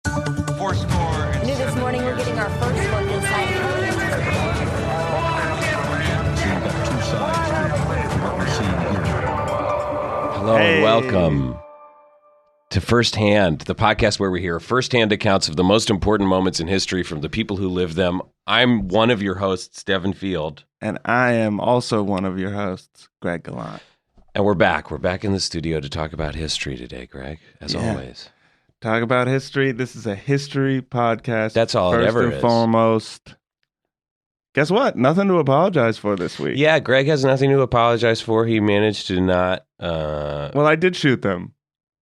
New this morning, we're getting our first look inside. Hello and welcome to Firsthand, the podcast where we hear firsthand accounts of the most important moments in history from the people who lived them. I'm one of your hosts, Devin Field. And I am also one of your hosts, Greg Gallant. And we're back. We're back in the studio to talk about history today, Greg, as always. Talk about history. This is a history podcast. That's all it ever is. First and foremost. Guess what? Nothing to apologize for this week. Yeah, Greg has nothing to apologize for. He managed to not... Well, I did shoot them,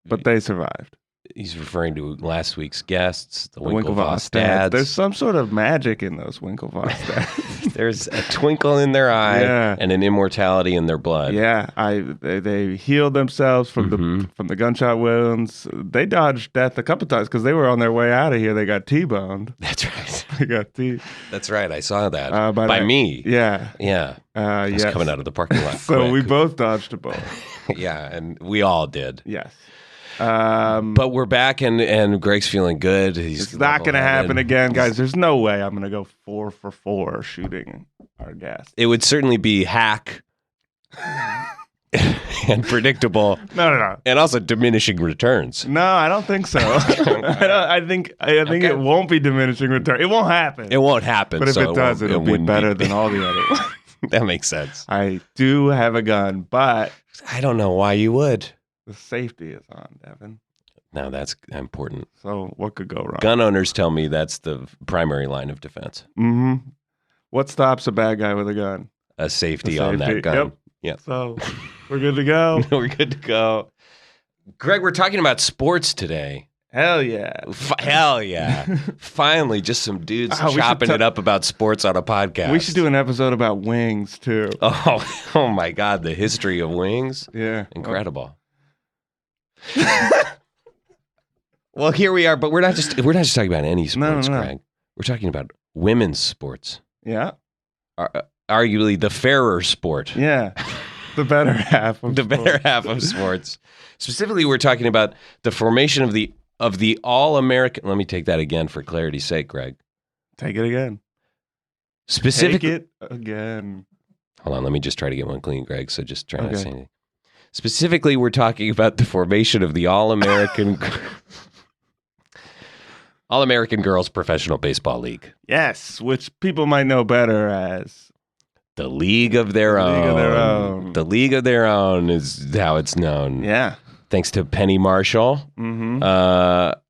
but they survived. He's referring to last week's guests, the Winklevoss dads. There's some sort of magic in those Winklevoss dads. There's a twinkle in their eye and an immortality in their blood. Yeah, they healed themselves from the gunshot wounds. They dodged death a couple times because they were on their way out of here. They got T-boned. That's right. They got That's right. I saw that by me. Yeah. Yeah. I was coming out of the parking lot. So we both dodged a bullet. Yeah, and we all did. Yes. But we're back, and Greg's feeling good. It's not going to happen again, guys. There's no way I'm going to go 4 for 4 shooting our guest. It would certainly be hack and predictable. No. And also diminishing returns. No, I don't think so. I think it won't be diminishing return. It won't happen. It won't happen. But if it does, it'll be better than all the other ones. That makes sense. I do have a gun, but I don't know why you would. The safety is on, Devin. Now that's important. So what could go wrong? Gun owners tell me that's the primary line of defense. Mm-hmm. What stops a bad guy with a gun? A safety on that gun. Yep. So we're good to go. We're good to go. Greg, we're talking about sports today. Hell yeah. Hell yeah. Finally, just some dudes chopping it up about sports on a podcast. We should do an episode about wings, too. Oh my God. The history of wings. Yeah. Incredible. Well, here we are, but we're not just talking about any sports, Greg. We're talking about women's sports. Yeah. Arguably the fairer sport. Yeah. The better half of better half of sports. Specifically, we're talking about the formation of the All-American. Let me take that again for clarity's sake, Greg. Take it again. Take it again. Hold on, let me just try to get one clean, Greg. So just try not to say anything. Specifically, we're talking about the formation of the All-American Girls Professional Baseball League. Yes, which people might know better as the League of Their Own. The League of Their Own is how it's known. Yeah. Thanks to Penny Marshall. Mm-hmm.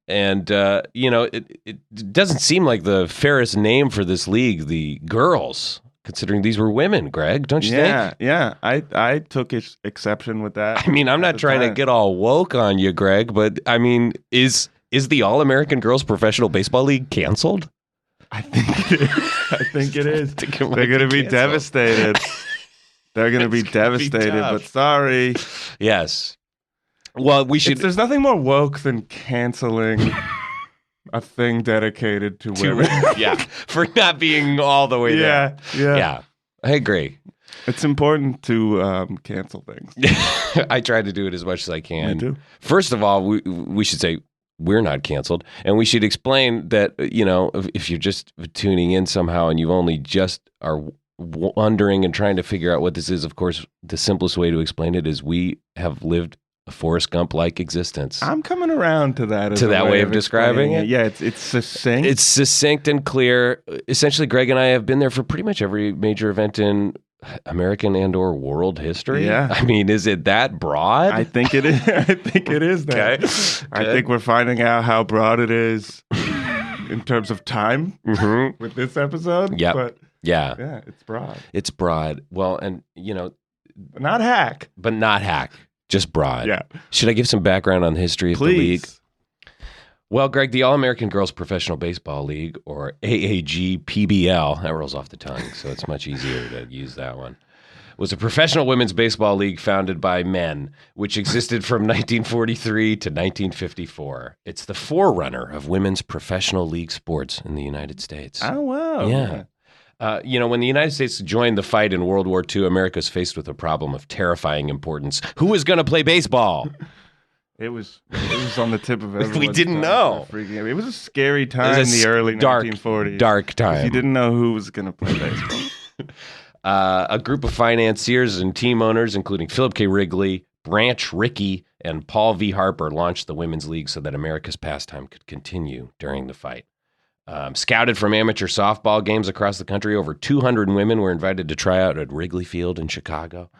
It doesn't seem like the fairest name for this league, the girls, considering these were women, Greg, don't you think? Yeah. I took exception with that. I mean, I'm not trying to get all woke on you, Greg, but I mean, is the All-American Girls Professional Baseball League canceled? I think it is. They're going to be devastated. They're going to be devastated, but sorry. Yes. Well, we should. There's nothing more woke than canceling a thing dedicated to women. Yeah, for not being all the way there. Yeah. I agree. It's important to cancel things. I try to do it as much as I can. Me too. First of all, we should say we're not canceled, and we should explain that, if you're just tuning in somehow and you only just are wondering and trying to figure out what this is, of course, the simplest way to explain it is we have lived a Forrest Gump-like existence. I'm coming around to that. Way of describing it? Yeah, it's succinct. It's succinct and clear. Essentially, Greg and I have been there for pretty much every major event in American and or world history. Yeah. I mean, is it that broad? I think it is. I think it is that. Okay. I think we're finding out how broad it is in terms of time with this episode. Yeah. But yeah, it's broad. It's broad. Well, and not hack. But not hack. Just broad. Yeah. Should I give some background on the history of the league? Well, Greg, the All-American Girls Professional Baseball League, or AAGPBL, that rolls off the tongue, so it's much easier to use that one, was a professional women's baseball league founded by men, which existed from 1943 to 1954. It's the forerunner of women's professional league sports in the United States. Oh, wow. Yeah. When the United States joined the fight in World War II, America was faced with a problem of terrifying importance. Who was going to play baseball? It was on the tip of everyone's We didn't tongue know. for freaking. It was a scary time in the early 1940s. Dark time. You didn't know who was going to play baseball. A group of financiers and team owners, including Philip K. Wrigley, Branch Rickey, and Paul V. Harper, launched the Women's League so that America's pastime could continue during the fight. Scouted from amateur softball games across the country, over 200 women were invited to try out at Wrigley Field in Chicago,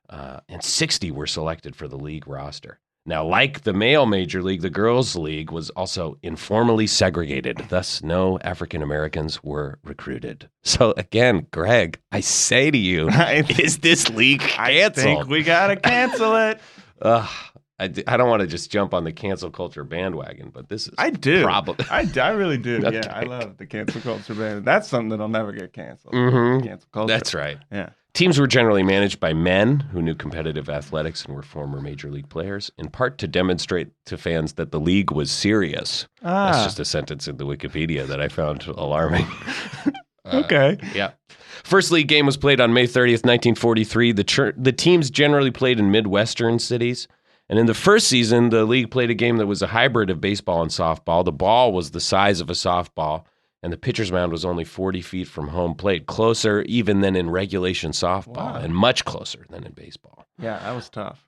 and 60 were selected for the league roster. Now, like the male major league, the girls' league was also informally segregated. Thus, no African Americans were recruited. So again, Greg, I say to you, is this league canceled? I think we got to cancel it. I don't want to just jump on the cancel culture bandwagon, but this is I do. Probably. I really do. Okay. Yeah, I love the cancel culture band. That's something that'll never get canceled. Mm-hmm. Cancel culture. That's right. Yeah. Teams were generally managed by men who knew competitive athletics and were former major league players, in part to demonstrate to fans that the league was serious. That's just a sentence in the Wikipedia that I found alarming. Okay. Yeah. First league game was played on May 30th, 1943. The teams generally played in Midwestern cities. And in the first season, the league played a game that was a hybrid of baseball and softball. The ball was the size of a softball, and the pitcher's mound was only 40 feet from home plate, closer even than in regulation softball, and much closer than in baseball. Yeah, that was tough.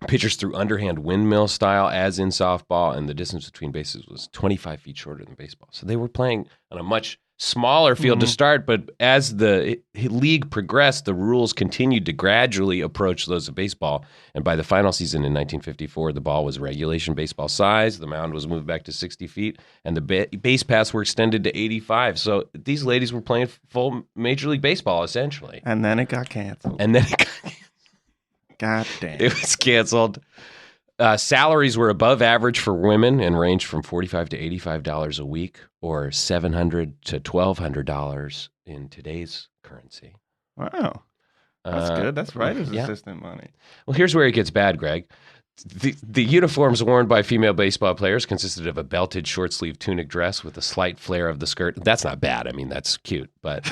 Pitchers threw underhand windmill style, as in softball, and the distance between bases was 25 feet shorter than baseball. So they were playing on a much smaller field to start, but as the league progressed, the rules continued to gradually approach those of baseball. And by the final season in 1954, the ball was regulation baseball size, the mound was moved back to 60 feet, and the base paths were extended to 85. So these ladies were playing full Major League Baseball, essentially. And then it got canceled. God damn. It was canceled. Salaries were above average for women and ranged from $45 to $85 a week, or $700 to $1,200 in today's currency. Wow. That's good. That's writer's assistant money. Well, here's where it gets bad, Greg. The uniforms worn by female baseball players consisted of a belted short-sleeve tunic dress with a slight flare of the skirt. That's not bad. I mean, that's cute, but...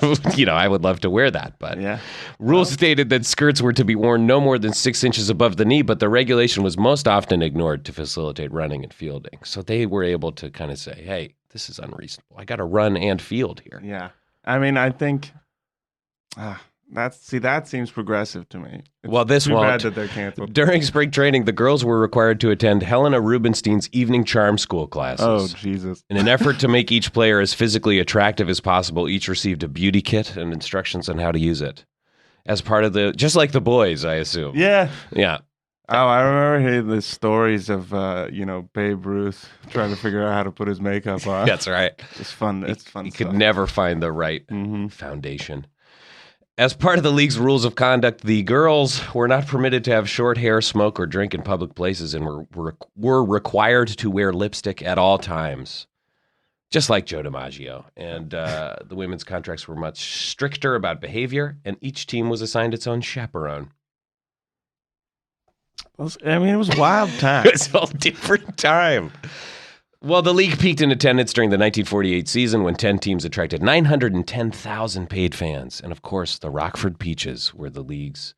I would love to wear that, but rules stated that skirts were to be worn no more than 6 inches above the knee, but the regulation was most often ignored to facilitate running and fielding. So they were able to kind of say, hey, this is unreasonable. I got to run and field here. Yeah. I mean, I think that seems progressive to me. It's this too won't. bad that they're canceled. During spring training, the girls were required to attend Helena Rubinstein's evening charm school classes. Oh, Jesus. In an effort to make each player as physically attractive as possible, each received a beauty kit and instructions on how to use it. As part of just like the boys, I assume. Yeah. Yeah. Oh, I remember hearing the stories of, Babe Ruth trying to figure out how to put his makeup on. That's right. It's fun. It's fun He stuff. could never find the right foundation. As part of the league's rules of conduct, the girls were not permitted to have short hair, smoke, or drink in public places, and were required to wear lipstick at all times, just like Joe DiMaggio. And the women's contracts were much stricter about behavior, and each team was assigned its own chaperone. It was a wild time. It's a different time. Well, the league peaked in attendance during the 1948 season when 10 teams attracted 910,000 paid fans. And, of course, the Rockford Peaches were the league's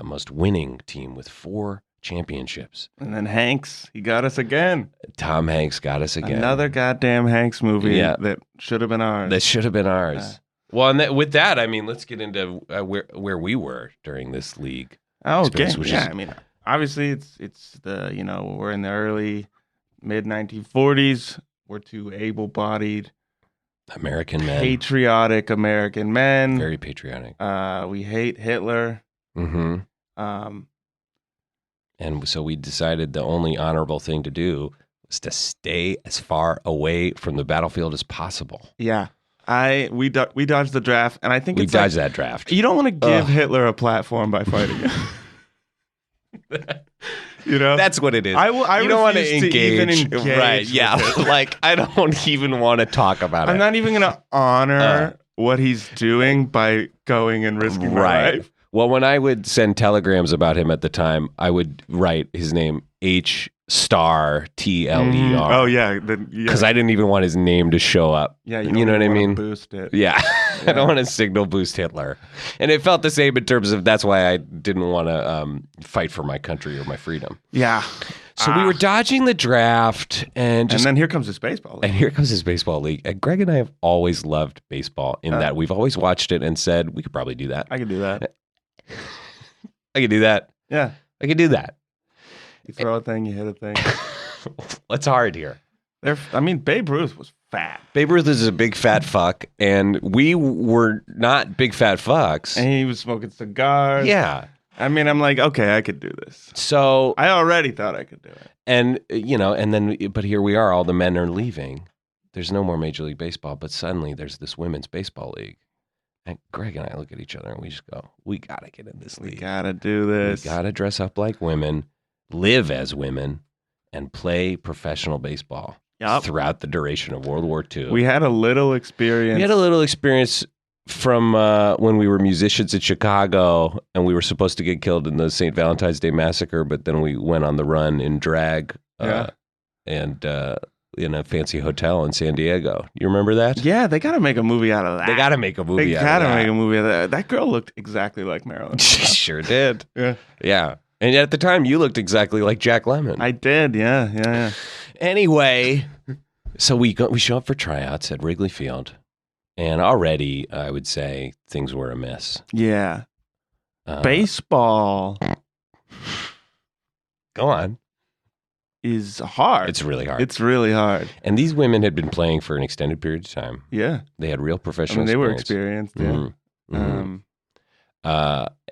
most winning team with 4 championships. And then Hanks, he got us again. Tom Hanks got us again. Another goddamn Hanks movie that should have been ours. That should have been ours. Well, and with that, I mean, let's get into where we were during this league. Oh, okay. I mean, obviously, it's the, we're in the early... mid-1940s, we're 2 able-bodied American men. Patriotic American men. Very patriotic. We hate Hitler. Mm-hmm. And so we decided the only honorable thing to do was to stay as far away from the battlefield as possible. Yeah. We dodged the draft, and I think we dodged that draft. You don't want to give Hitler a platform by fighting him. That's what it is. I you don't want to engage, right? Yeah, like I don't even want to talk about it. I'm not even going to honor what he's doing by going and risking my life. Well, when I would send telegrams about him at the time, I would write his name H. Star Tler. Oh yeah, because I didn't even want his name to show up. Yeah, you know what I mean. Boost it. Yeah. I don't want to signal boost Hitler, and it felt the same in terms of that's why I didn't want to fight for my country or my freedom. Yeah. So we were dodging the draft, and then here comes this baseball league. And here comes his baseball league. And Greg and I have always loved baseball in that we've always watched it and said we could probably do that. I could do that. I could do that. Yeah, I could do that. You throw a thing, you hit a thing. What's hard here? Babe Ruth was fat. Babe Ruth is a big fat fuck, and we were not big fat fucks. And he was smoking cigars. Yeah. I'm like, okay, I could do this. So I already thought I could do it. And, but here we are, all the men are leaving. There's no more Major League Baseball, but suddenly there's this women's baseball league. And Greg and I look at each other and we just go, we got to get in this league. We got to do this. We got to dress up like women, live as women, and play professional baseball throughout the duration of World War II. We had a little experience. From when we were musicians in Chicago and we were supposed to get killed in the St. Valentine's Day Massacre, but then we went on the run in drag and in a fancy hotel in San Diego. You remember that? Yeah, they got to make a movie out of that. They got to make a movie out of that. They got to make a movie out of that. That girl looked exactly like Marilyn. She sure did. Yeah. Yeah. And at the time, you looked exactly like Jack Lemmon. I did, yeah. Anyway, so we show up for tryouts at Wrigley Field. And already, I would say, things were amiss. Yeah. Baseball. Go on. Is hard. It's really hard. It's really hard. And these women had been playing for an extended period of time. Yeah. They had real professional they experience. were experienced, yeah. Mm-hmm.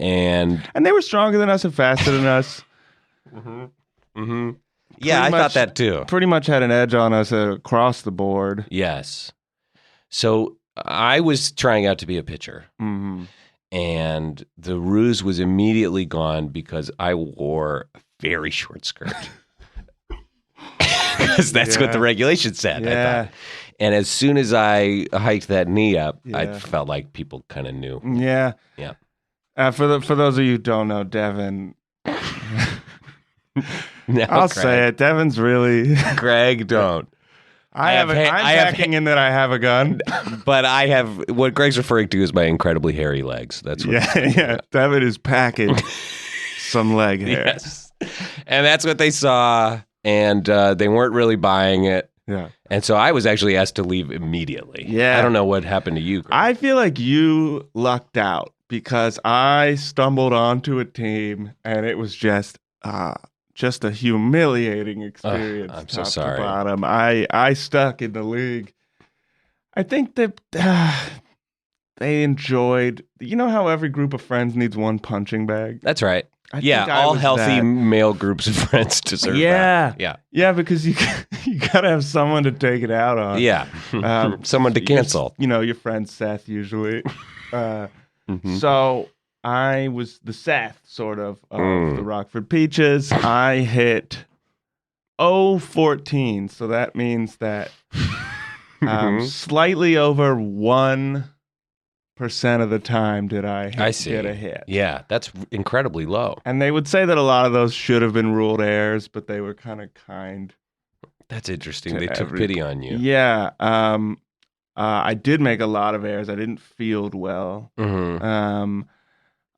And they were stronger than us and faster than us. Mm-hmm. Mm-hmm. Yeah, I thought that too. Pretty much had an edge on us across the board. Yes. So I was trying out to be a pitcher. Mm-hmm. And the ruse was immediately gone because I wore a very short skirt. Because that's what the regulation said, I thought. And as soon as I hiked that knee up, I felt like people kind of knew. Yeah. Yeah. For those of you who don't know, Devin... No, I'll Greg. say it. Devin's really... Greg, don't. I'm backing in that I have a gun. But I have... What Greg's referring to is my incredibly hairy legs. That's what Yeah. Devin is packing some leg hair. Yes. And that's what they saw. And they weren't really buying it. Yeah. And so I was actually asked to leave immediately. Yeah. I don't know what happened to you, Greg. I feel like you lucked out because I stumbled onto a team and it was just a humiliating experience. I'm so top sorry. to bottom. I stuck in the league. I think that they enjoyed. You know how every group of friends needs one punching bag? That's right. I think I all was healthy that. male groups of friends deserve that. Yeah, because you gotta have someone to take it out on. Yeah. Someone to cancel. Your friend Seth usually. Mm-hmm. So I was the Seth sort of the Rockford Peaches. I hit 0-14, so that means that slightly over 1% of the time did I get a hit. Yeah, that's incredibly low. And they would say that a lot of those should have been ruled errors, but they were kind of kind. That's interesting. They took pity on you. Yeah. I did make a lot of errors. I didn't field well. Mm-hmm.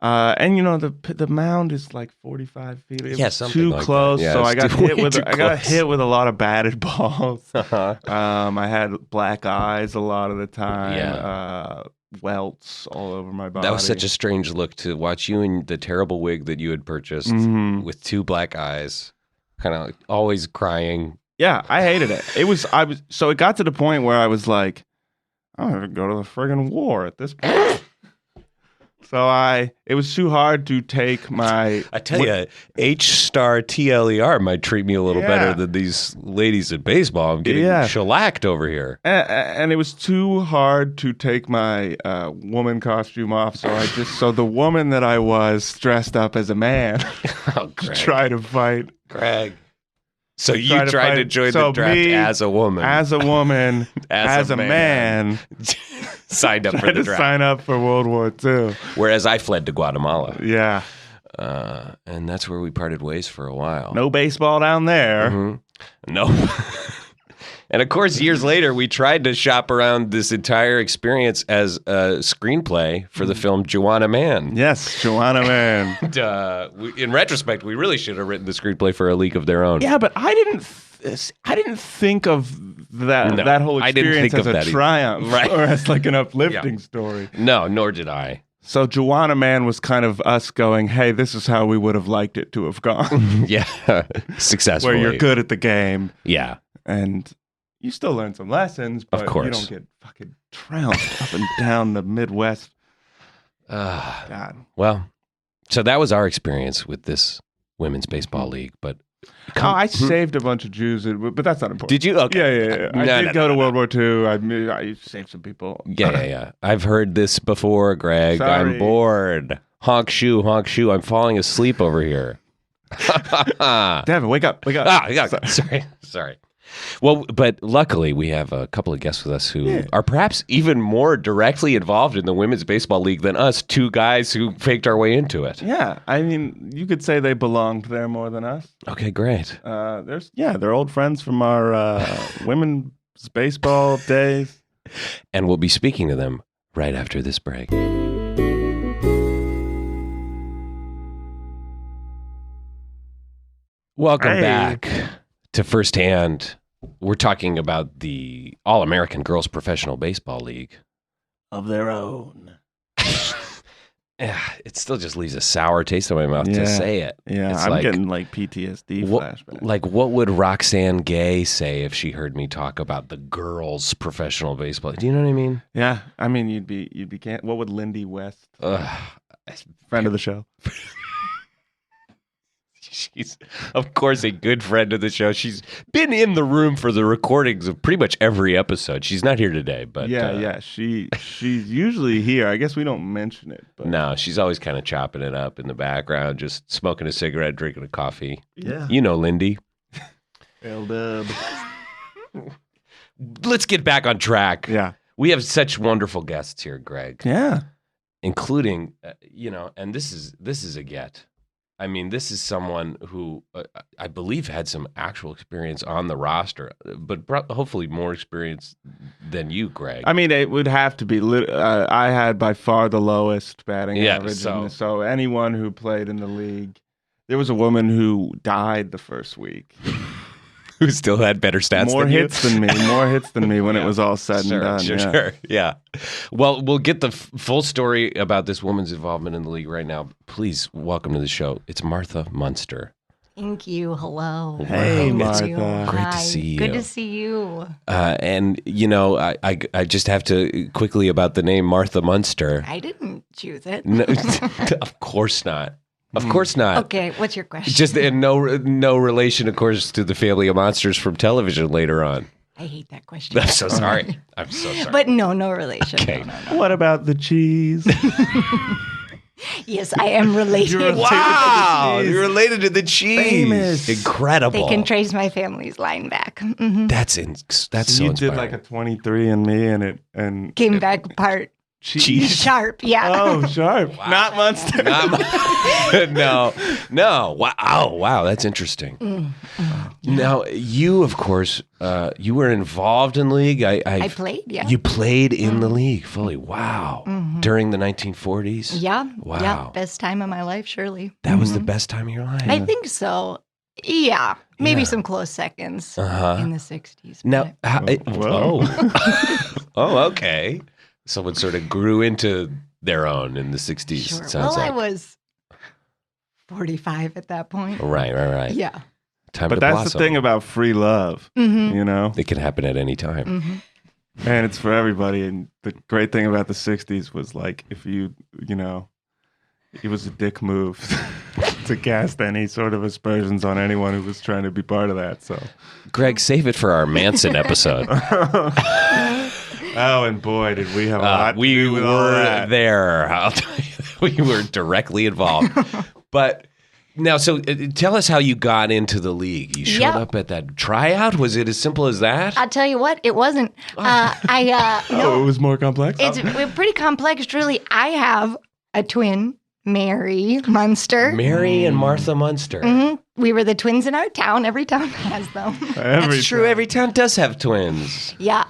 And the mound is like 45 feet. It was something too like close. that. Yeah, so I got close. hit with a lot of batted balls. Uh-huh. I had black eyes a lot of the time. Yeah. Welts all over my body. That was such a strange look to watch you in the terrible wig that you had purchased with two black eyes, kind of always crying. Yeah, I hated it. So it got to the point where I was like, I'm gonna go to the friggin' war at this point. So it was too hard to take my... I tell you, H-star Tler might treat me a little better than these ladies in baseball. I'm getting shellacked over here. And it was too hard to take my woman costume off. So the woman that I was dressed up as a man to try to fight. Greg. So you tried to join the draft as a woman. As a woman, as a man. Signed up for the draft. Sign up for World War II. Whereas I fled to Guatemala. Yeah. And that's where we parted ways for a while. No baseball down there. Mm-hmm. No. And of course, years later, we tried to shop around this entire experience as a screenplay for the film Joanna Man. Yes, Joanna Man. And, in retrospect, we really should have written the screenplay for A League of Their Own. Yeah, but I didn't think of that whole experience as a triumph or as like an uplifting story. No, nor did I. So Joanna Man was kind of us going, hey, this is how we would have liked it to have gone. Yeah, successfully. Where you're good at the game. Yeah. And you still learn some lessons, but of course. You don't get fucking trounced up and down the Midwest. God. Well, so that was our experience with this women's baseball league, but... I saved a bunch of Jews, but that's not important. Did you? Okay. Yeah. I did go to World War II. I saved some people. Yeah. I've heard this before, Greg. Sorry. I'm bored. Honk shoe. I'm falling asleep over here. Devin, wake up. Sorry. Well, but luckily we have a couple of guests with us who are perhaps even more directly involved in the women's baseball league than us, two guys who faked our way into it. Yeah, I mean, you could say they belonged there more than us. Okay, great. They're old friends from our women's baseball days. And we'll be speaking to them right after this break. Welcome back to Firsthand. We're talking about the All-American Girls Professional Baseball League. Of their own. It still just leaves a sour taste in my mouth to say it. Yeah, I'm getting like PTSD flashbacks. Like, what would Roxanne Gay say if she heard me talk about the girls' professional baseball? Do you know what I mean? Yeah, I mean, you'd be. What would Lindy West, friend of the show? She's, of course, a good friend of the show. She's been in the room for the recordings of pretty much every episode. She's not here today, but she's usually here. I guess we don't mention it. But... No, she's always kind of chopping it up in the background, just smoking a cigarette, drinking a coffee. Yeah, you know, Lindy. L-dub. Let's get back on track. Yeah, we have such wonderful guests here, Greg. Yeah, including and this is a get. I mean, this is someone who I believe had some actual experience on the roster, but hopefully more experience than you, Greg. I mean, it would have to be. I had by far the lowest batting average. So anyone who played in the league, there was a woman who died the first week. Who still had better stats more than hits you? More hits than me when it was all said and done. Sure. Yeah. Well, we'll get the full story about this woman's involvement in the league right now. Please welcome to the show. It's Martha Munster. Thank you. Hello. Hey, Martha. Great to see you. Good to see you. And I just have to quickly about the name Martha Munster. I didn't choose it. No, of course not. Of course not. Okay, what's your question? Just in no relation, of course, to the family of monsters from television later on. I hate that question. I'm so sorry. But no relation. Okay. No. What about the cheese? Yes, I am related. Wow, you're related to the cheese. Famous. Incredible. They can trace my family's line back. Mm-hmm. That's so you inspiring. did like a 23andMe and came back part cheese. Sharp, yeah. Oh, sharp. Wow. Not Munster. No. Wow, that's interesting. Now, you, of course, you were involved in the league. I played, yeah. You played in the league fully. Wow. During the 1940s? Yeah. Wow. Yeah, best time of my life, surely. That was the best time of your life? I think so. Yeah. Maybe some close seconds in the 60s. Now, whoa. Okay. Someone sort of grew into their own in the 60s. Sure. Sounds like. I was 45 at that point. Right. Yeah. Time but to that's blossom. the thing about free love, you know? It can happen at any time. And it's for everybody. And the great thing about the 60s was like, if it was a dick move to cast any sort of aspersions on anyone who was trying to be part of that. So, Greg, save it for our Manson episode. Oh, and boy, did we have a lot to do with all that. There. I'll tell you, we were directly involved. But now, so tell us how you got into the league. You showed up at that tryout? Was it as simple as that? I'll tell you what, it wasn't. No, it was more complex? It's pretty complex, truly. I have a twin Mary Munster. Mary and Martha Munster. Mm-hmm. We were the twins in our town. Every town has them. That's true. Every town does have twins. Yeah.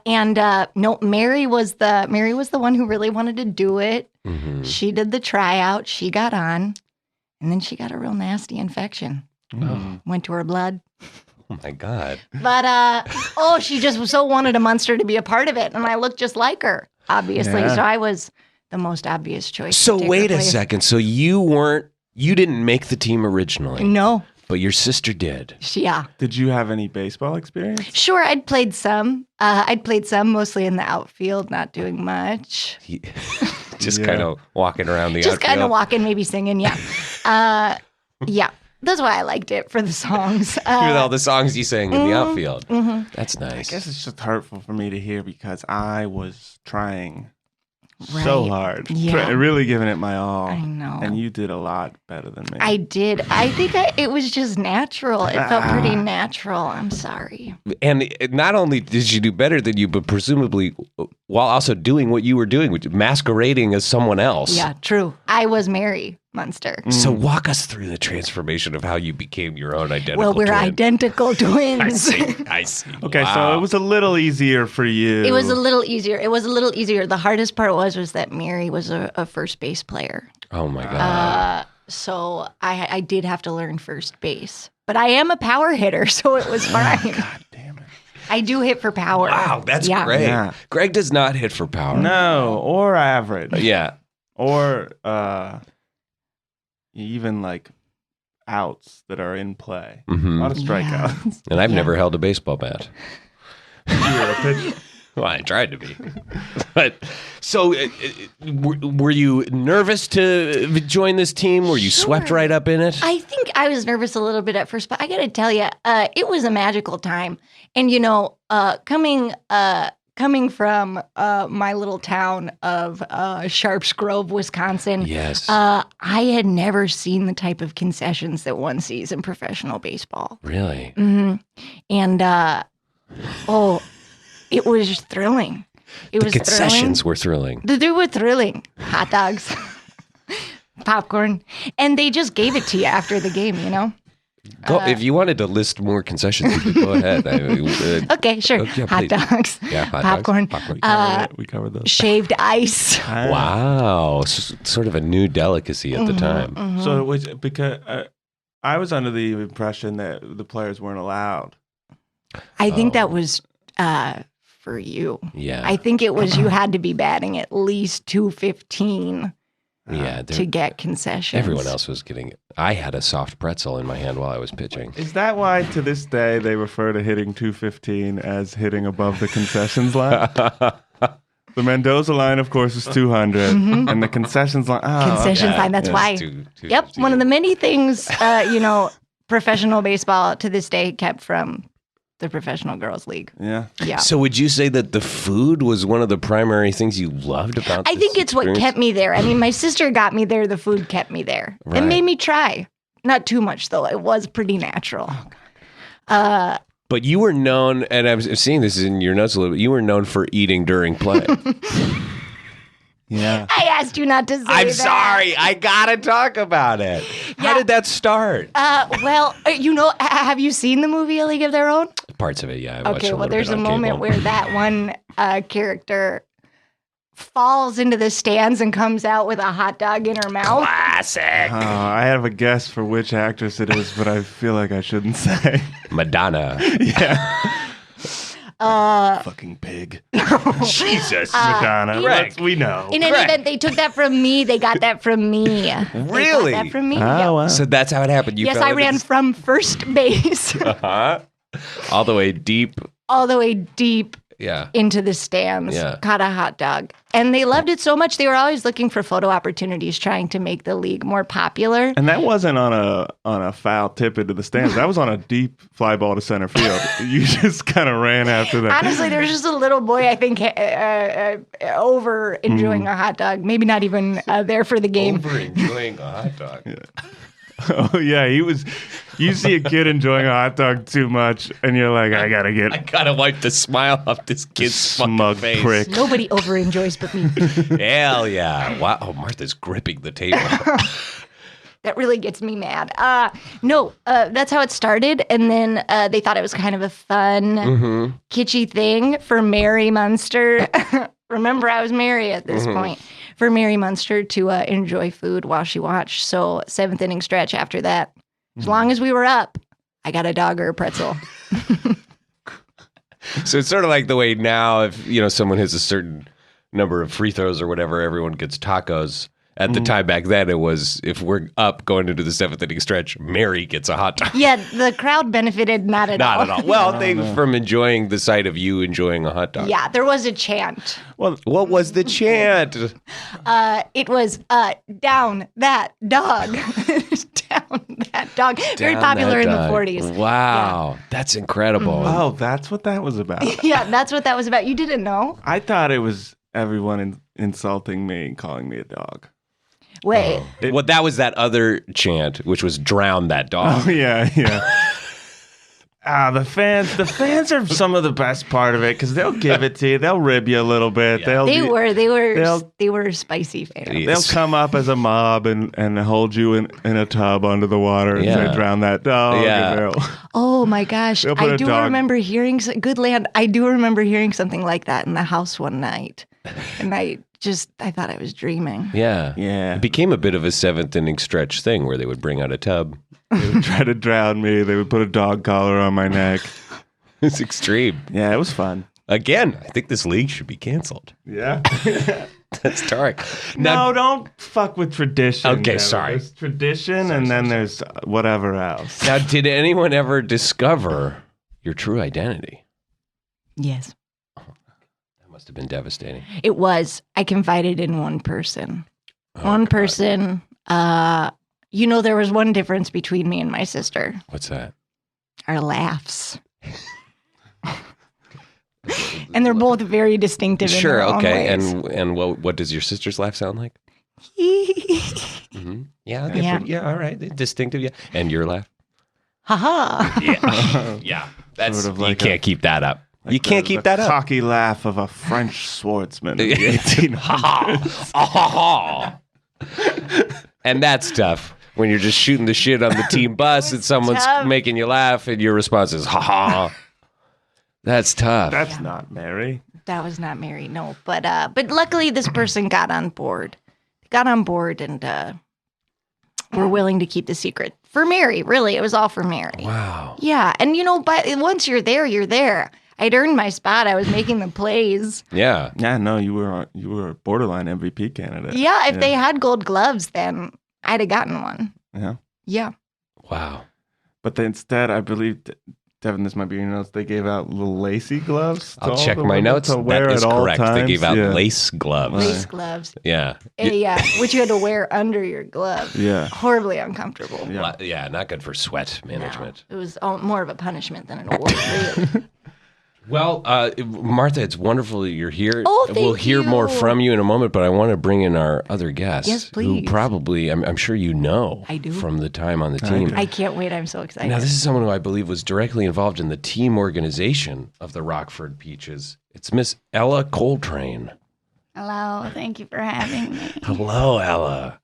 No, Mary was the one who really wanted to do it. Mm-hmm. She did the tryout. She got on, and then she got a real nasty infection. Went to her blood. Oh my God. But she just so wanted a Munster to be a part of it, and I looked just like her, obviously. Yeah. So I was the most obvious choice. So wait a second. So you didn't make the team originally. No. But your sister did. Yeah. Did you have any baseball experience? Sure, I'd played some. Mostly in the outfield, not doing much. Just kind of walking around the outfield. Just kind of walking, maybe singing, yeah. Yeah. That's why I liked it, for the songs. With all the songs you sang in the outfield. Mm-hmm. That's nice. I guess it's just hurtful for me to hear because I was trying so hard. Yeah. Really giving it my all. I know. And you did a lot better than me. I did. I think it was just natural. It felt pretty natural. I'm sorry. And not only did you do better than you, but presumably while also doing what you were doing, which masquerading as someone else. Yeah, true. I was Mary Munster. So walk us through the transformation of how you became your own identical Well, we're twin. Identical twins. I see. Okay, wow. So it was a little easier for you. It was a little easier. The hardest part was that Mary was a first base player. Oh, my God. So I did have to learn first base. But I am a power hitter, so it was fine. God damn it. I do hit for power. Wow, that's great. Yeah. Greg does not hit for power. No, or average. Yeah. Or even like outs that are in play. Mm-hmm. A lot of strikeouts. Yeah. And I've never held a baseball bat. You were a pitcher. Well, I tried to be. But so were you nervous to join this team? Were you swept right up in it? I think I was nervous a little bit at first, but I got to tell you, it was a magical time. And, coming from my little town of Sharps Grove, Wisconsin, yes, I had never seen the type of concessions that one sees in professional baseball. Really? Mm-hmm. And, it was thrilling. The concessions were thrilling. They were thrilling. Hot dogs, popcorn, and they just gave it to you after the game, Go, if you wanted to list more concessions, you could go ahead. Okay, sure. Hot dogs, popcorn. We covered those. Shaved ice. Wow, sort of a new delicacy at the time. Mm-hmm. So it was because I was under the impression that the players weren't allowed. I think that was for you. Yeah, I think it was you had to be batting at least 215. Yeah, to get concessions. Everyone else was getting it. I had a soft pretzel in my hand while I was pitching. Is that why to this day they refer to hitting 215 as hitting above the concessions line? The Mendoza line, of course, is 200, and the concessions line. Line. That's why. Yep, one of the many things professional baseball to this day kept from the Professional Girls League. Yeah. So would you say that the food was one of the primary things you loved about I think it's what kept me there. I mean, my sister got me there. The food kept me there. Right. It made me try. Not too much, though. It was pretty natural. But you were known, and I'm seeing this in your notes a little bit, you were known for eating during play. Yeah. I asked you not to say that. I'm sorry. I got to talk about it. How did that start? Have you seen the movie A League of Their Own? Parts of it, yeah. I watched there's a moment where that one character falls into the stands and comes out with a hot dog in her mouth. Classic. I have a guess for which actress it is, but I feel like I shouldn't say. Madonna. Yeah. Fucking pig. Jesus. Madonna. Right. We know. In any event, they took that from me. They got that from me. Really? They got that from me. Oh, wow. So that's how it happened. Yes, I ran from first base. All the way deep. Into the stands. Caught a hot dog. And they loved it so much, they were always looking for photo opportunities, trying to make the league more popular. And that wasn't on a foul tip into the stands. That was on a deep fly ball to center field. You just kind of ran after that. Honestly, there was just a little boy, I think, over enjoying a hot dog. Maybe not even there for the game. Over enjoying a hot dog. Oh, yeah. You see a kid enjoying a hot dog too much, and you're like, I gotta wipe the smile off this kid's smug fucking face. prick. Nobody over-enjoys but me. Hell yeah. Wow. Oh, Martha's gripping the table. That really gets me mad. No, that's how it started. And then they thought it was kind of a fun, kitschy thing for Mary Munster. Remember, I was Mary at this point. For Mary Munster to enjoy food while she watched. So 7th inning stretch after that. As long as we were up, I got a dog or a pretzel. So it's sort of like the way now, if someone hits a certain number of free throws or whatever, everyone gets tacos. At the time back then, it was, if we're up going into the 7th inning stretch, Mary gets a hot dog. Yeah, the crowd benefited not at all. Not at all. Well, from enjoying the sight of you enjoying a hot dog. Yeah, there was a chant. Well, what was the chant? It was, down that dog. Down that dog. Very popular in the 40s. Wow. Yeah. That's incredible. Oh, that's what that was about. Yeah, that's what that was about. You didn't know? I thought it was everyone insulting me and calling me a dog. Wait. Well, that was that other chant, which was drown that dog. Oh, yeah. The fans are some of the best part of it because they'll give it to you. They'll rib you a little bit. Yeah. They were spicy fans. They'll come up as a mob and hold you in a tub under the water and say, drown that dog. Yeah. Oh my gosh. I do remember hearing, good land, I do remember hearing something like that in the house one night. And I thought I was dreaming. Yeah. Yeah. It became a bit of a 7th inning stretch thing where they would bring out a tub. They would try to drown me. They would put a dog collar on my neck. It's extreme. Yeah, it was fun. Again, I think this league should be canceled. Yeah. That's dark. No, don't fuck with tradition. Okay, sorry. There's tradition and then there's whatever else. Now, did anyone ever discover your true identity? Yes. That must have been devastating. It was. I confided in one person. Person. There was one difference between me and my sister. What's that? Our laughs. And they're both very distinctive. Sure, in their okay. own ways. And what does your sister's laugh sound like? Mm-hmm. Yeah, all right. Distinctive, yeah. And your laugh? Ha-ha. Yeah. That's Sort of like you can't keep that up. Like you can't keep that up. The cocky laugh of a French swordsman in the 1800s. And that's tough. When you're just shooting the shit on the team bus and someone's making you laugh and your response is, ha-ha. That's tough. That's not Mary. That was not Mary, no. But luckily this person got on board. And were willing to keep the secret. For Mary, really. It was all for Mary. Wow. Yeah. And, once you're there, you're there. I'd earned my spot. I was making the plays. Yeah. Yeah, no, you were a borderline MVP candidate. Yeah, if they had gold gloves, then I'd have gotten one. Yeah. Yeah. Wow. But instead, I believe, Devin, this might be your notes, they gave out little lacy gloves. I'll check my notes. That is correct. They gave out lace gloves. Lace gloves. Yeah. Yeah, which you had to wear under your glove. Yeah. Horribly uncomfortable. Yeah, not good for sweat management. No, it was more of a punishment than an award, really. Well, Martha, it's wonderful that you're here. Oh, thank We'll hear more from you in a moment, but I want to bring in our other guest. Yes, please. Who probably, I'm sure you know. I do. From the time on the team. I can't wait. I'm so excited. Now, this is someone who I believe was directly involved in the team organization of the Rockford Peaches. It's Miss Ella Coltrane. Hello. Thank you for having me. Hello, Ella.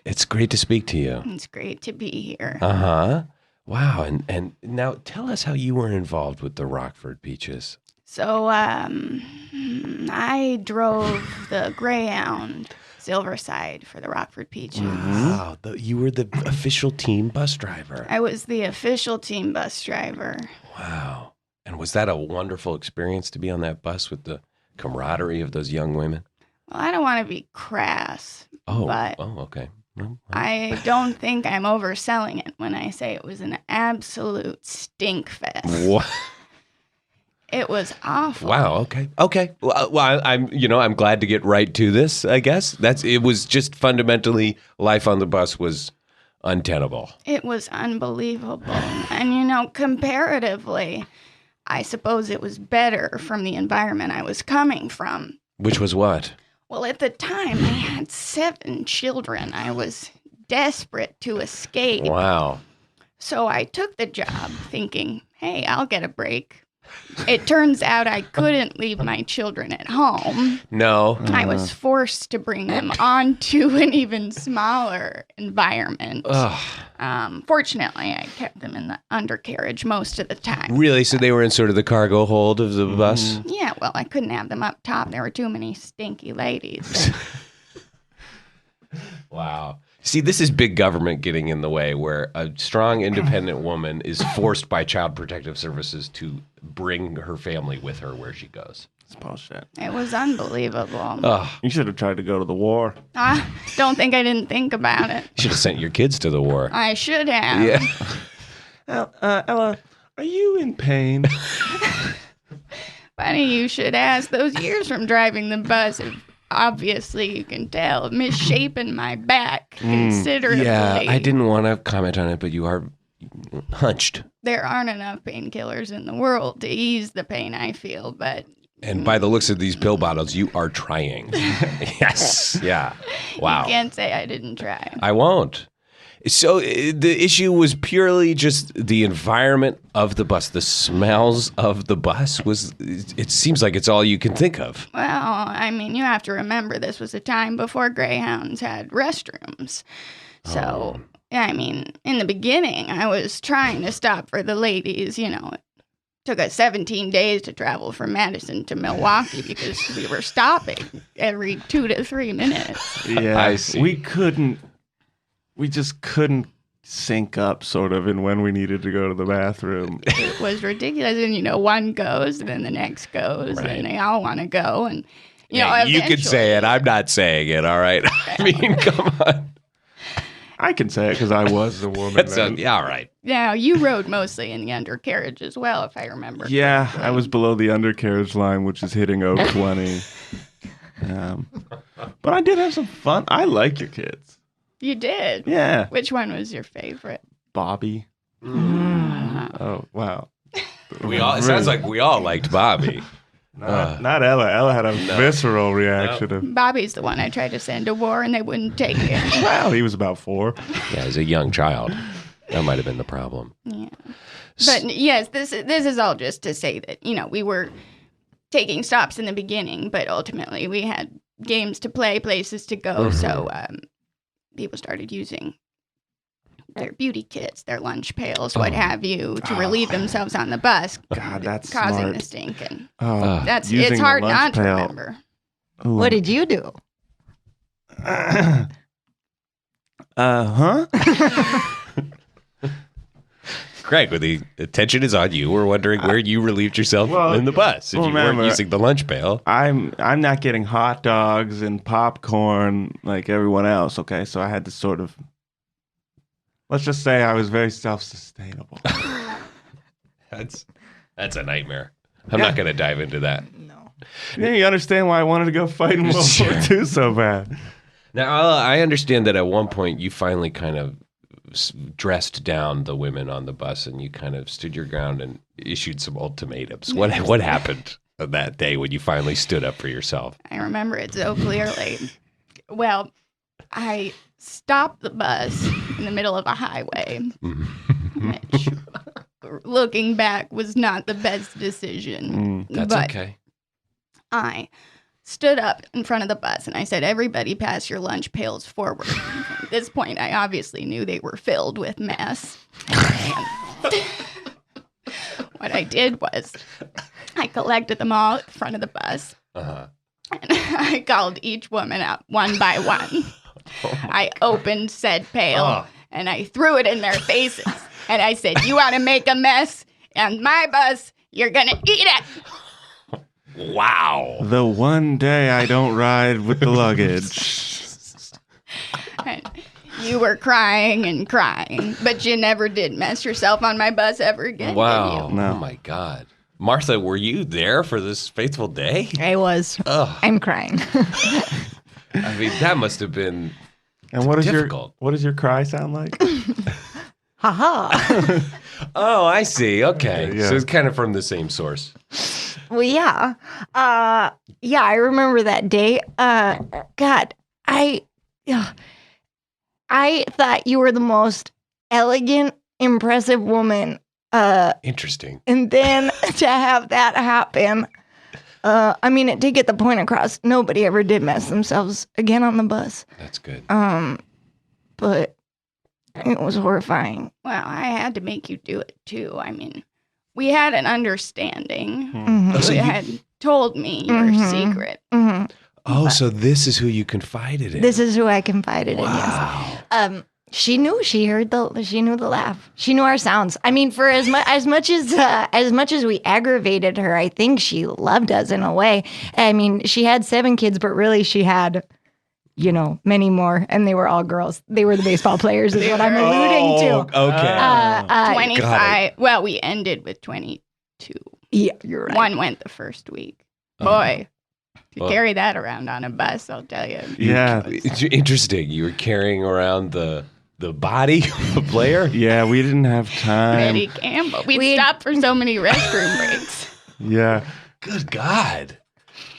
It's great to speak to you. It's great to be here. Uh-huh. Wow. And now tell us how you were involved with the Rockford Peaches. So I drove the Greyhound Silverside for the Rockford Peaches. Wow. You were the official team bus driver. I was the official team bus driver. Wow. And was that a wonderful experience to be on that bus with the camaraderie of those young women? Well, I don't want to be crass, but okay. Well, I don't think I'm overselling it when I say it was an absolute stink fest. What? It was awful. Wow. Okay. Well, I'm glad to get right to this. I guess it was just fundamentally life on the bus was untenable. It was unbelievable, and comparatively, I suppose it was better from the environment I was coming from. Which was what? Well, at the time, I had 7 children I was desperate to escape. Wow. So I took the job thinking, hey, I'll get a break. It turns out I couldn't leave my children at home. No. I was forced to bring them onto an even smaller environment. Fortunately, I kept them in the undercarriage most of the time. Really? So they were in sort of the cargo hold of the bus? Yeah, well, I couldn't have them up top. There were too many stinky ladies. Wow. See, this is big government getting in the way, where a strong, independent woman is forced by Child Protective Services to bring her family with her where she goes. It's bullshit. It was unbelievable. You should have tried to go to the war. I don't think I didn't think about it. You should have sent your kids to the war. I should have. Yeah. Ella, are you in pain? Funny you should ask. Those years from driving the bus have obviously, you can tell, misshapen my back considerably. Yeah, I didn't want to comment on it, but you are hunched. There aren't enough painkillers in the world to ease the pain I feel, but... And by the looks of these pill bottles, you are trying. Yes. Yeah. Wow. You can't say I didn't try. I won't. So the issue was purely just the environment of the bus, the smells of the bus. It seems like it's all you can think of. Well, I mean, you have to remember this was a time before Greyhounds had restrooms. So, I mean, in the beginning, I was trying to stop for the ladies. You know, it took us 17 days to travel from Madison to Milwaukee because we were stopping every 2 to 3 minutes. Yeah, I see. We just couldn't sync up, sort of, in when we needed to go to the bathroom. It was ridiculous. And, you know, one goes, and then the next goes, Right. and they all want to go. And, you know, you can say it. I'm not saying it, all right? I mean, come on. I can say it because I was the woman. then. Yeah, all right. Now, you rode mostly in the undercarriage as well, if I remember. Yeah, correctly. I was below the undercarriage line, which is hitting 020. But I did have some fun. I like your kids. You did? Yeah. Which one was your favorite? Bobby. Oh, wow. It sounds like we all liked Bobby. Not Ella. Ella had a visceral reaction. Of, Bobby's the one I tried to send to war, and they wouldn't take it. well, he was about 4. Yeah, as a young child. That might have been the problem. Yeah. But yes, this is all just to say that, you know, we were taking stops in the beginning, but ultimately we had games to play, places to go. So people started using their beauty kits, their lunch pails, what have you, to relieve themselves on the bus. God, that's causing smart. the stink. And Using it's hard the lunch not to pail. remember. Ooh. What did you do? Greg, when the attention is on you, we're wondering where you relieved yourself in the bus if you weren't using the lunch pail. I'm not getting hot dogs and popcorn like everyone else, okay? So I had to sort of, let's just say I was very self-sustainable. That's a nightmare. I'm not going to dive into that. No. Yeah, you understand why I wanted to go fight in World War II so bad. Now, I understand that at one point you finally kind of dressed down the women on the bus and you kind of stood your ground and issued some ultimatums. What happened on that day when you finally stood up for yourself? I remember it so clearly. Well, I stopped the bus in the middle of a highway, which, looking back, was not the best decision. That's but okay. I stood up in front of the bus and I said, everybody pass your lunch pails forward. At this point, I obviously knew they were filled with mess. And what I did was I collected them all at the front of the bus. And I called each woman out one by one. I opened said pail and I threw it in their faces. And I said, you want to make a mess on my bus, you're going to eat it. Wow. The one day I don't ride with the luggage. And you were crying and crying, but you never did mess yourself on my bus ever again, Wow. did you? No. Oh, my God. Martha, were you there for this faithful day? I was. I'm crying. I mean, that must have been And what difficult. does your cry sound like? Ha Oh, I see. Okay. Yeah. So it's kind of from the same source. Well, yeah. Yeah, I remember that day. God, I I thought you were the most elegant, impressive woman. Interesting. And then to have that happen, I mean, it did get the point across. Nobody ever did mess themselves again on the bus. That's good. But it was horrifying. Well, I had to make you do it too. I mean, we had an understanding. Mm-hmm. So You you- had told me your secret. Mm-hmm. Oh, so this is who you confided in. This is who I confided in. Wow. Yes. She knew. She knew the laugh. She knew our sounds. I mean, for as much as we aggravated her, I think she loved us in a way. I mean, she had 7 kids, but really she had, many more, and they were all girls. They were the baseball players, is what I'm alluding to. Okay. 25. Well, we ended with 22. Yeah, you're right. One went the first week. Boy, to carry that around on a bus, I'll tell you. Yeah. It's interesting. You were carrying around the body of a player? Yeah, we didn't have time. Eddie Campbell. We'd stop for so many restroom breaks. Yeah. Good God.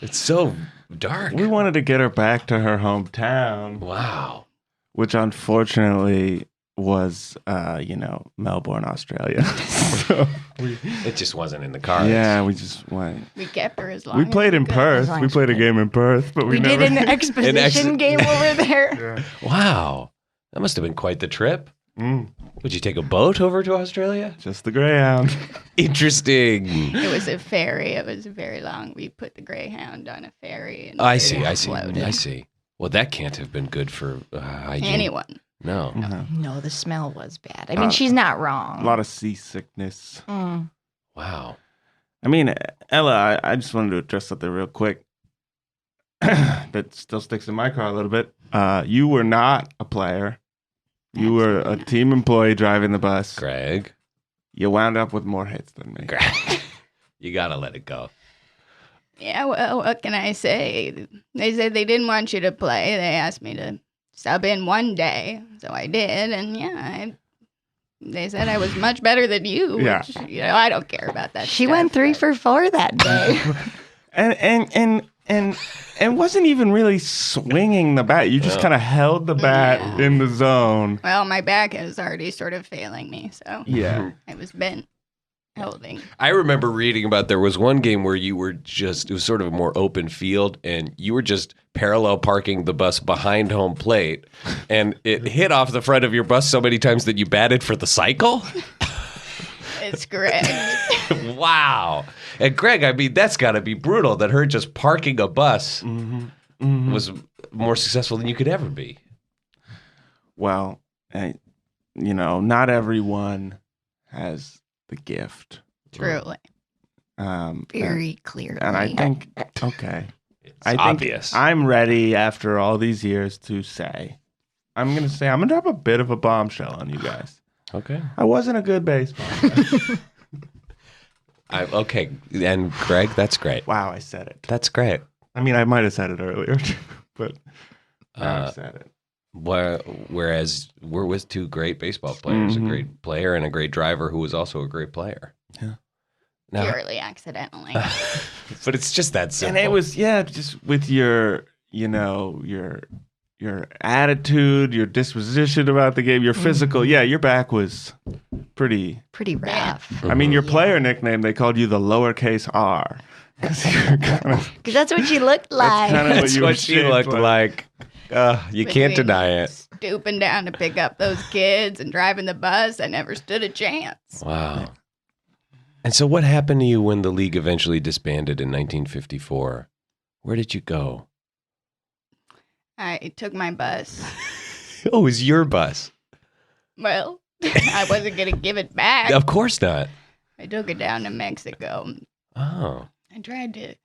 It's so dark. We wanted to get her back to her hometown, Wow. which unfortunately was, Melbourne, Australia. So It just wasn't in the cards. yeah, we just went. We kept her as long We as played in could. Perth. long We as played a we game in Perth, but we We never. did an exposition game over there. Wow. That must have been quite the trip. Mm, Would you take a boat over to Australia? just the Greyhound. Interesting. It was a ferry. It was very long. We put the Greyhound on a ferry. And I it see. floated. I see. Well, that can't have been good for hygiene. Anyone. No. No, the smell was bad. I mean, she's not wrong. A lot of seasickness. Mm. Wow. I mean, Ella, I just wanted to address something real quick that still sticks in my car a little bit. You were not a player. You were a team employee driving the bus. Greg. You wound up with more hits than me. Greg. You got to let it go. Yeah, well, what can I say? They said they didn't want you to play. They asked me to sub in one day. So I did. And yeah, they said I was much better than you. Yeah. Which, I don't care about that. She stuff, went 3 but- for 4 that day. And wasn't even really swinging the bat. You just kind of held the bat in the zone. Well, my back is already sort of failing me. So Yeah. I was bent holding. I remember reading about there was one game where you were just, it was sort of a more open field, and you were just parallel parking the bus behind home plate, and it hit off the front of your bus so many times that you batted for the cycle. It's correct. Wow. And Greg, I mean, that's got to be brutal that her just parking a bus was more successful than you could ever be. Well, not everyone has the gift. Truly. Very clearly. And I think, okay. It's obvious. I'm ready after all these years to say, I'm going to drop a bit of a bombshell on you guys. Okay. I wasn't a good baseball player. Okay. And Greg, that's great. Wow, I said it. That's great. I mean, I might have said it earlier, but I said it. Whereas we're with 2 great baseball players, a great player and a great driver who was also a great player. Yeah. Now, Purely accidentally. but it's just that simple. And it was, just with your attitude, your disposition about the game, your physical. Yeah, your back was pretty rough. I mean, your player nickname, they called you the lowercase R. Because Because that's what she looked like. That's what she looked like. You can't Between deny it. Stooping down to pick up those kids and driving the bus, I never stood a chance. Wow. And so what happened to you when the league eventually disbanded in 1954? Where did you go? I took my bus. Oh, it was your bus. Well, I wasn't going to give it back. Of course not. I took it down to Mexico. Oh. I tried to,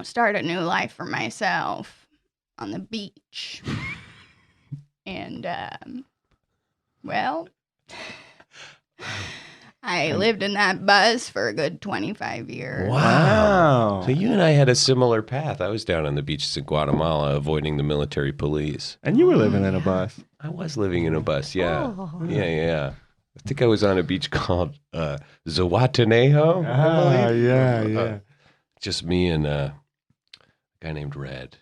start a new life for myself on the beach. And, I lived in that bus for a good 25 years. Wow. So you and I had a similar path. I was down on the beaches in Guatemala avoiding the military police. And you were living in a bus. I was living in a bus, yeah. Oh. Yeah. I think I was on a beach called Zawatenejo. I believe. Yeah. Just me and a guy named Red.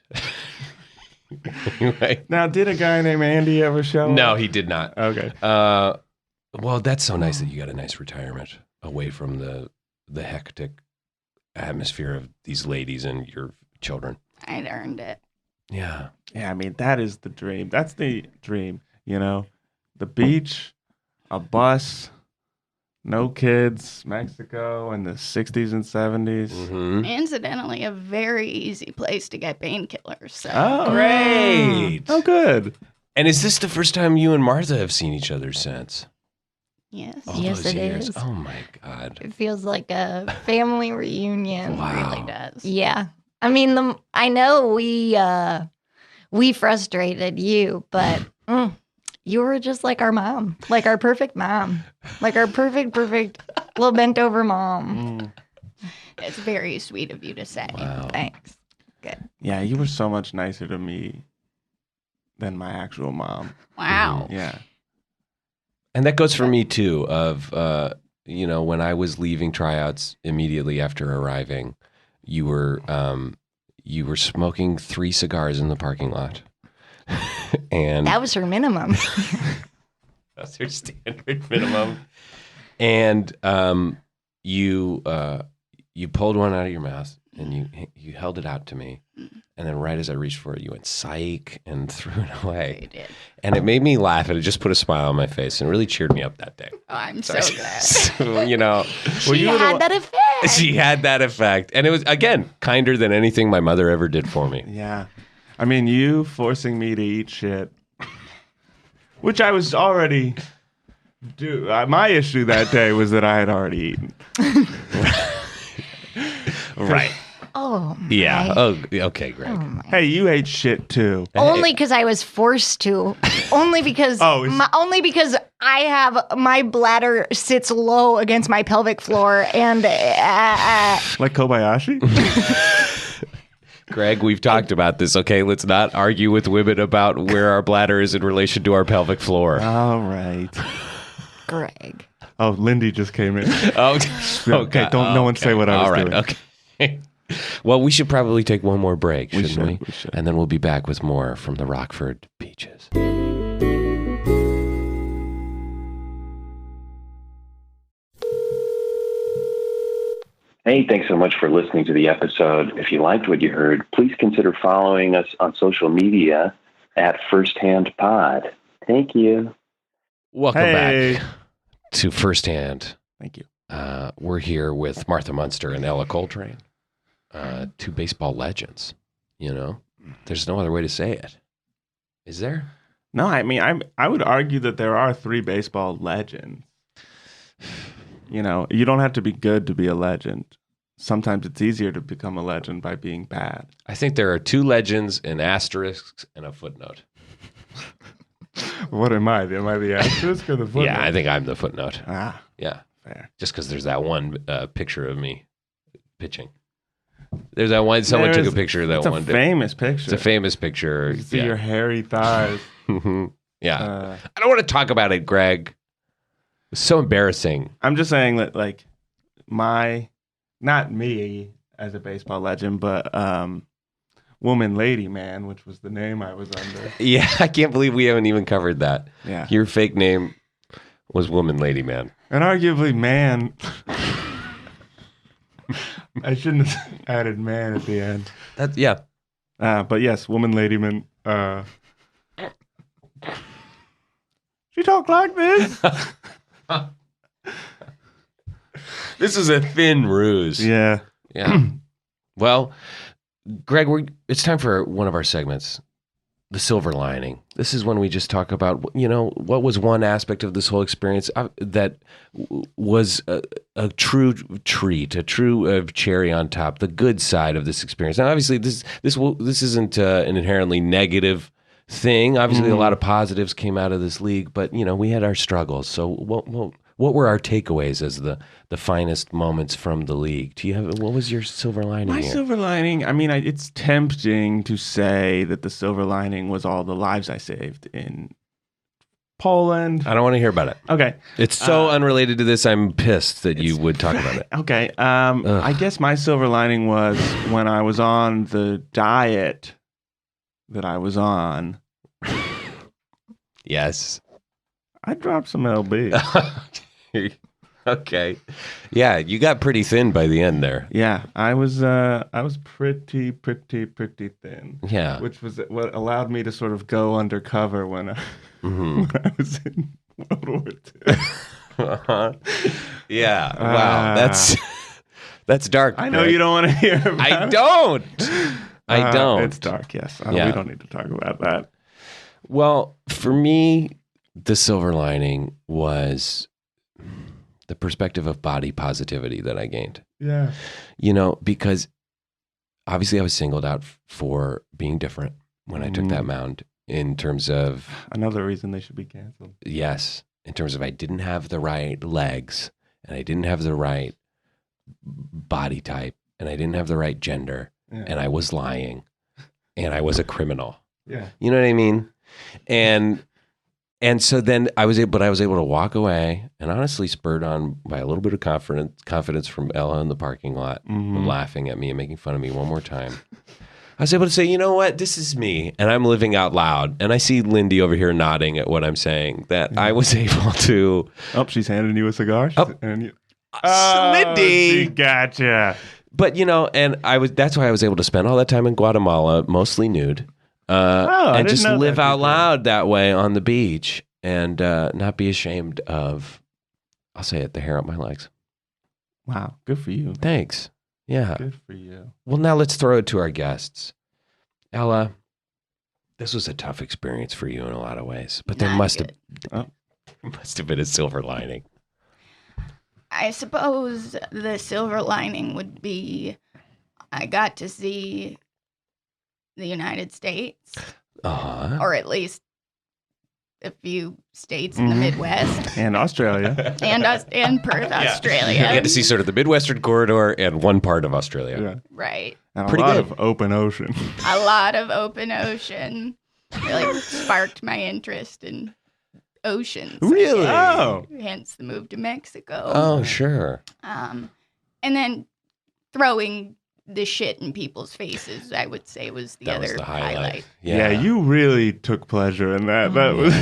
Right. Now, did a guy named Andy ever show up? No, he did not. Okay. Well, that's so nice that you got a nice retirement away from the hectic atmosphere of these ladies and your children. I'd earned it. Yeah. Yeah, I mean, that is the dream. That's the dream, you know? The beach, a bus, no kids, Mexico in the 60s and 70s. Mm-hmm. Incidentally, a very easy place to get painkillers. So. Oh, Great. Oh, good. And is this the first time you and Martha have seen each other since? Yes. All Yes, those it years? is. Oh, my God. It feels like a family reunion. Wow. It really does. Yeah. I mean, I know we frustrated you, but you were just like our mom, like our perfect mom, like our perfect little bent over mom. It's very sweet of you to say. Wow. Thanks. Good. Yeah, you were so much nicer to me than my actual mom. Wow. Yeah. And that goes for me, too, of, when I was leaving tryouts immediately after arriving, you were smoking 3 cigars in the parking lot. And That was her minimum. that's your standard minimum. And you pulled one out of your mouth and you held it out to me. And then right as I reached for it, you went psych and threw it away. You did. And it made me laugh, and it just put a smile on my face and really cheered me up that day. Oh, I'm so glad. So, She had that effect. she had that effect. And it was, again, kinder than anything my mother ever did for me. Yeah. I mean, you forcing me to eat shit, which I was already my issue that day was that I had already eaten. Right. Oh, my. Yeah. Oh, okay, Greg. Oh, my. Hey, you ate shit too. Only because I was forced to. Only because only because I have my bladder sits low against my pelvic floor and Like Kobayashi? Greg, we've talked about this. Okay, let's not argue with women about where our bladder is in relation to our pelvic floor. All right. Greg. Oh, Lindy just came in. Oh, Okay, don't no one say what I was All right, doing. okay. Well, we should probably take one more break, shouldn't we? We should. And then we'll be back with more from the Rockford beaches. Hey, thanks so much for listening to the episode. If you liked what you heard, please consider following us on social media at Firsthand Pod. Thank you. Welcome Hey. back to Firsthand. Thank you. We're here with Martha Munster and Ella Coltrane, 2 baseball legends. There's no other way to say it. Is there? No, I mean, I would argue that there are 3 baseball legends. You don't have to be good to be a legend. Sometimes it's easier to become a legend by being bad. I think there are 2 legends, an asterisk, and a footnote. What am I? Am I the asterisk or the footnote? Yeah, I think I'm the footnote. Ah, Yeah, fair. just because there's that one picture of me pitching. There's that one. Someone took a picture of that It's one. a famous picture. It's a famous picture. You see Yeah. your hairy thighs. Yeah. I don't want to talk about it, Greg. It's so embarrassing. I'm just saying that, like, not me as a baseball legend, but Woman Lady Man, which was the name I was under. Yeah, I can't believe we haven't even covered that. Yeah. Your fake name was Woman Lady Man. And arguably, man. I shouldn't have added man at the end. Yeah. But yes, Woman Lady Man. She talk like this. This is a thin ruse. Yeah. Yeah. Well, Greg, it's time for one of our segments, the silver lining. This is when we just talk about, what was one aspect of this whole experience that was a true treat, a true cherry on top, the good side of this experience. Now, obviously, this isn't an inherently negative thing. Obviously, a lot of positives came out of this league, but we had our struggles. So, what were our takeaways as the finest moments from the league? What was your silver lining? My here? silver lining, I mean, it's tempting to say that the silver lining was all the lives I saved in Poland. I don't want to hear about it. Okay. It's so unrelated to this. I'm pissed that you would talk about it. Okay. I guess my silver lining was when I was on the diet that I was on, Yes. I dropped some lb. Okay. Yeah, you got pretty thin by the end there. Yeah, I was pretty thin. Yeah. Which was what allowed me to sort of go undercover when I, when I was in World War II. Yeah. Wow. That's dark. I know Greg. you don't want to hear about I it. don't. I don't. It's dark, yes. Yeah. We don't need to talk about that. Well, for me, the silver lining was the perspective of body positivity that I gained. Yeah. Because obviously I was singled out for being different when I took that mound in terms of... Another reason they should be canceled. Yes. In terms of I didn't have the right legs and I didn't have the right body type and I didn't have the right gender and I was lying and I was a criminal. Yeah. You know what I mean? And so then I was able to walk away and honestly spurred on by a little bit of confidence from Ella in the parking lot, laughing at me and making fun of me one more time. I was able to say, you know what, this is me and I'm living out loud. And I see Lindy over here nodding at what I'm saying, that I was able to... Oh, she's handing you a cigar? Lindy! She gotcha. But, and that's why I was able to spend all that time in Guatemala, mostly nude. And just live out loud that way on the beach and not be ashamed of, I'll say it, the hair up my legs. Wow. Good for you. Thanks. Yeah. Good for you. Well, now let's throw it to our guests. Ella, this was a tough experience for you in a lot of ways, but there must have been a silver lining. I suppose the silver lining would be I got to see the United States, or at least a few states in the Midwest, and Australia, and Perth, Australia. You get to see sort of the Midwestern corridor and one part of Australia, Right? And Pretty a lot good. of open ocean. A lot of open ocean. Really sparked my interest in oceans. Really? Oh, Hence the move to Mexico. Oh, sure. And then throwing the shit in people's faces, I would say, was the That other was the highlight. yeah. You really took pleasure in that. That was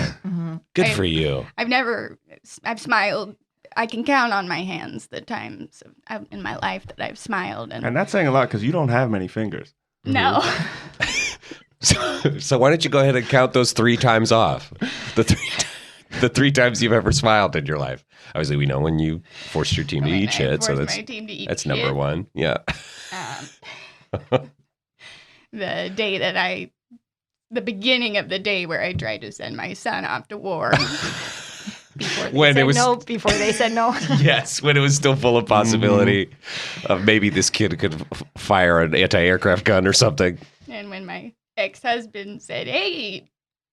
Good for you. I've smiled. I can count on my hands the times in my life that I've smiled. and that's saying a lot because you don't have many fingers. No. So why don't you go ahead and count those 3 times off? The 3 times you've ever smiled in your life. Obviously, we know when you forced your team to eat shit, so that's number 1. Yeah. The day that the beginning of the day where I tried to send my son off to war. Before they said no. Yes, when it was still full of possibility of maybe this kid could fire an anti-aircraft gun or something. And when my ex-husband said, "Hey,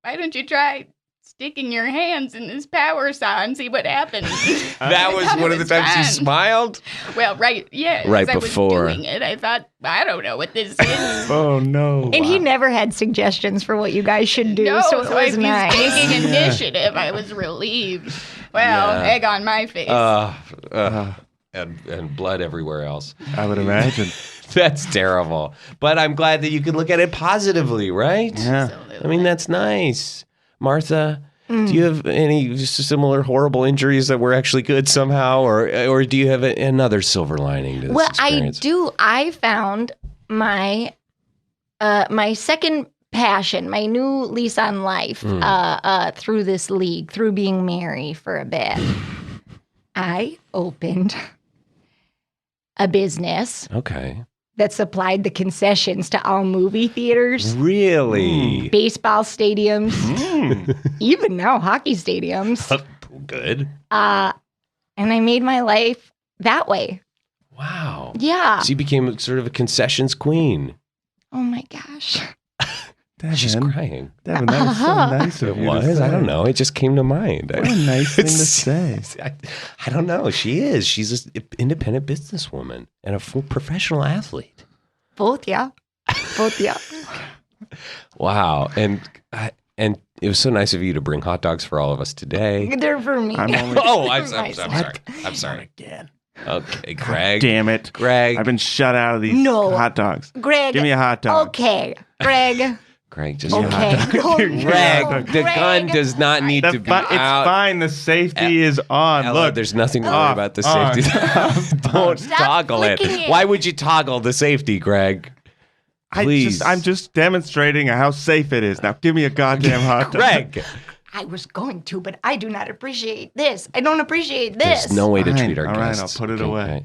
why don't you try sticking your hands in this power saw and see what happens?" That was one of the times you smiled? Well, right before. I was doing it. I thought, I don't know what this is. Oh, no. And he never had suggestions for what you guys should do, so it was nice. Taking initiative. I was relieved. Well, egg on my face. And blood everywhere else. I would imagine. That's terrible. But I'm glad that you could look at it positively, right? Yeah. Absolutely. I mean, that's nice. Martha, do you have any similar horrible injuries that were actually good somehow? Or do you have another silver lining to this experience? I do. I found my second passion, my new lease on life through this league, through being Mary for a bit. I opened a business. Okay. That supplied the concessions to all movie theaters. Really? Baseball stadiums. Even now, hockey stadiums. Good. And I made my life that way. Wow. Yeah. So you became sort of a concessions queen. Oh my gosh. Devin, She's crying. Devin, that was so nice of It you to was? say. I don't know. It just came to mind. What a nice thing to say. I don't know. She is. She's an independent businesswoman and a full professional athlete. Both, yeah. Wow. And it was so nice of you to bring hot dogs for all of us today. They're for me. I'm sorry. I'm sorry. Again. Okay, Greg. Damn it. Greg. I've been shut out of these hot dogs. Greg. Give me a hot dog. Okay. Greg. Greg, just Okay. Greg, the gun does not need to be It's out. fine. The safety is on. Ella, Look, there's nothing to worry about the safety. Don't toggle it. Why would you toggle the safety, Greg? Please. I'm just demonstrating how safe it is. Now give me a goddamn hot dog. Greg. I was going to, but I do not appreciate this. I don't appreciate this. There's no way to treat our All right, guests. I'll put it away.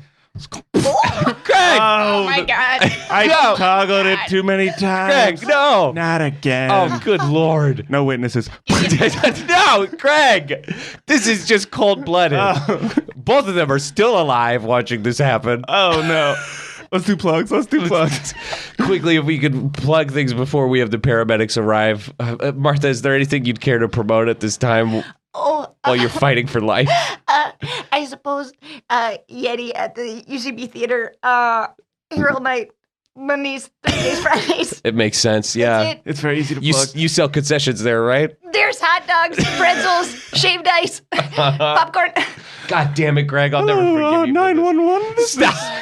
Greg! Oh my God. I toggled it too many times. Greg, no! Not again. Oh, good Lord. No witnesses. No, Greg! This is just cold-blooded. Oh. Both of them are still alive watching this happen. Oh, no. Let's do plugs. Quickly, if we could plug things before we have the paramedics arrive. Martha, is there anything you'd care to promote at this time while you're fighting for life? I suppose Yeti at the UCB Theater, Hero Night, Mondays, Thursdays, Fridays. It makes sense, yeah. It's very easy to plug. You sell concessions there, right? There's hot dogs, pretzels, shaved ice, popcorn. God damn it, Greg. I'll never forgive you. 911. This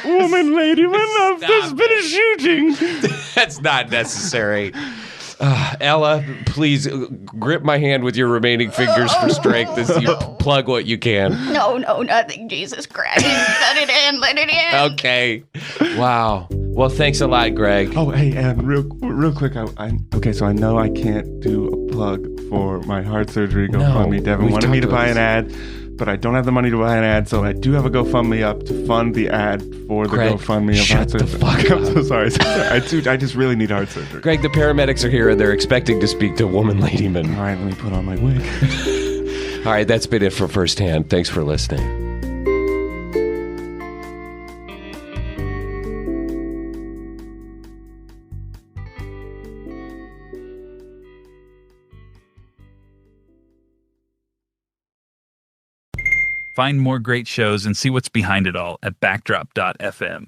woman, lady, there's been a shooting. That's not necessary. Ella, please grip my hand with your remaining fingers for strength as you plug what you can. No, nothing. Jesus Christ. Let it in. Okay. Wow. Well, thanks a lot, Greg. Oh, hey, and real quick, okay, so I know I can't do a plug for my heart surgery GoFundMe. Devin wanted me to buy an ad, but I don't have the money to buy an ad, so I do have a GoFundMe up to fund the ad for the Greg, GoFundMe of shut heart the surgery. fuck up. I'm so sorry. I just really need heart surgery. Greg, the paramedics are here and they're expecting to speak to Woman Ladyman. All right, let me put on my wig. All right, that's been it for First Hand. Thanks for listening. Find more great shows and see what's behind it all at backdrop.fm.